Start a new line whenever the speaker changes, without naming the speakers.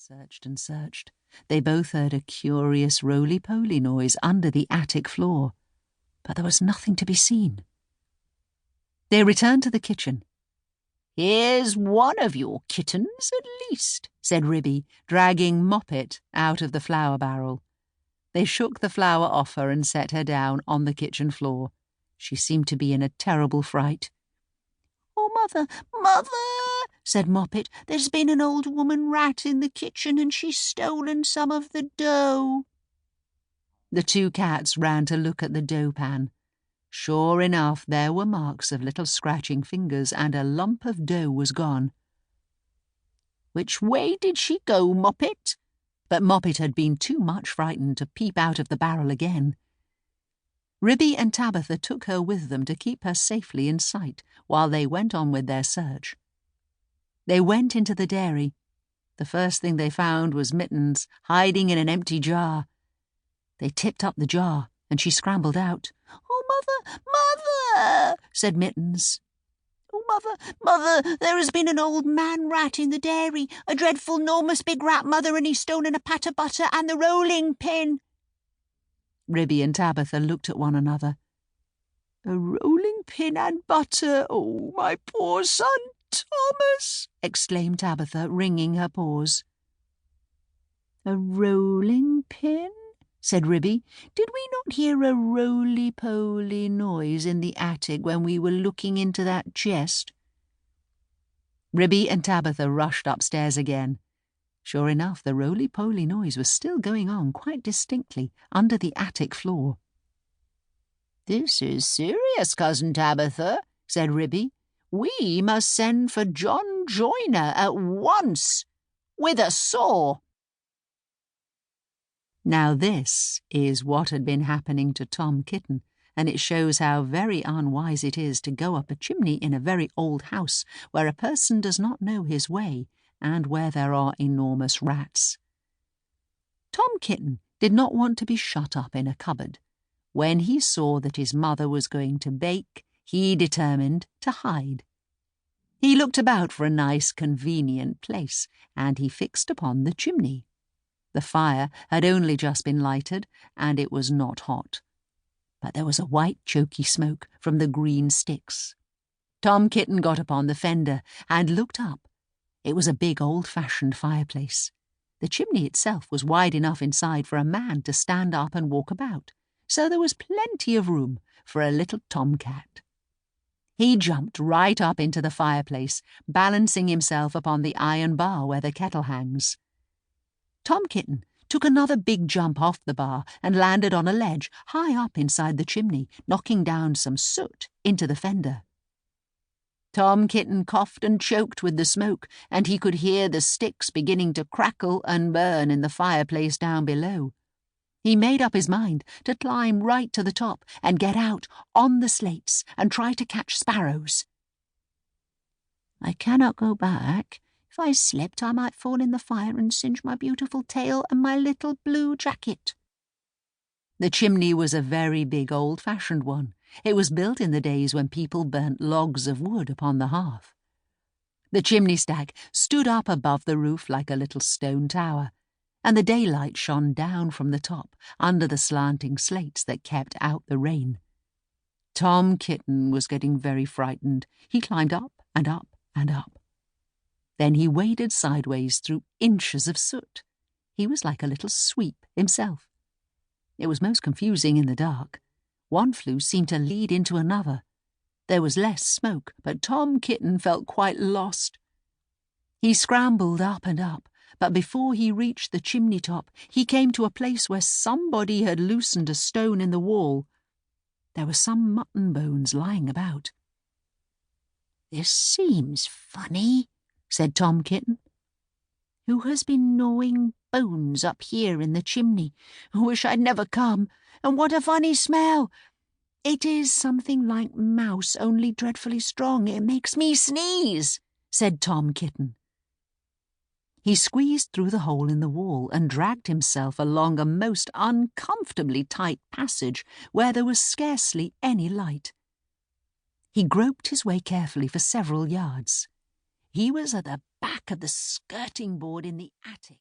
searched and searched. They both heard a curious roly-poly noise under the attic floor, but there was nothing to be seen. They returned to the kitchen. "Here's one of your kittens, at least," said Ribby, dragging Moppet out of the flour barrel. They shook the flour off her and set her down on the kitchen floor. She seemed to be in a terrible fright. "Oh, Mother, Mother," said Moppet, "there's been an old woman rat in the kitchen and she's stolen some of the dough." The two cats ran to look at the dough pan. Sure enough, there were marks of little scratching fingers and a lump of dough was gone. "Which way did she go, Moppet?" But Moppet had been too much frightened to peep out of the barrel again. Ribby and Tabitha took her with them to keep her safely in sight while they went on with their search. They went into the dairy. The first thing they found was Mittens, hiding in an empty jar. They tipped up the jar, and she scrambled out. "Oh, Mother, Mother," said Mittens. "Oh, Mother, there has been an old man rat in the dairy, a dreadful, 'normous big rat, Mother, and he's stolen a pat of butter and the rolling pin." Ribby and Tabitha looked at one another. "A rolling pin and butter, oh, my poor son Thomas," exclaimed Tabitha, wringing her paws. "A rolling pin?" said Ribby. "Did we not hear a roly-poly noise in the attic when we were looking into that chest?" Ribby and Tabitha rushed upstairs again. Sure enough, the roly-poly noise was still going on quite distinctly under the attic floor. "This is serious, Cousin Tabitha," said Ribby. "We must send for John Joiner at once, with a saw." Now this is what had been happening to Tom Kitten, and it shows how very unwise it is to go up a chimney in a very old house where a person does not know his way and where there are enormous rats. Tom Kitten did not want to be shut up in a cupboard. When he saw that his mother was going to bake, he determined to hide. He looked about for a nice, convenient place, and he fixed upon the chimney. The fire had only just been lighted, and it was not hot. But there was a white, choky smoke from the green sticks. Tom Kitten got upon the fender and looked up. It was a big, old-fashioned fireplace. The chimney itself was wide enough inside for a man to stand up and walk about, so there was plenty of room for a little tomcat. He jumped right up into the fireplace, balancing himself upon the iron bar where the kettle hangs. Tom Kitten took another big jump off the bar and landed on a ledge high up inside the chimney, knocking down some soot into the fender. Tom Kitten coughed and choked with the smoke, and he could hear the sticks beginning to crackle and burn in the fireplace down below. He made up his mind to climb right to the top and get out on the slates and try to catch sparrows. "I cannot go back. If I slipped, I might fall in the fire and singe my beautiful tail and my little blue jacket." The chimney was a very big, old-fashioned one. It was built in the days when people burnt logs of wood upon the hearth. The chimney stack stood up above the roof like a little stone tower, and the daylight shone down from the top under the slanting slates that kept out the rain. Tom Kitten was getting very frightened. He climbed up and up and up. Then he waded sideways through inches of soot. He was like a little sweep himself. It was most confusing in the dark. One flue seemed to lead into another. There was less smoke, but Tom Kitten felt quite lost. He scrambled up and up, but before he reached the chimney top, he came to a place where somebody had loosened a stone in the wall. There were some mutton bones lying about. "This seems funny," said Tom Kitten. "Who has been gnawing bones up here in the chimney? I wish I'd never come. And what a funny smell! It is something like mouse, only dreadfully strong. It makes me sneeze," said Tom Kitten. He squeezed through the hole in the wall and dragged himself along a most uncomfortably tight passage where there was scarcely any light. He groped his way carefully for several yards. He was at the back of the skirting board in the attic.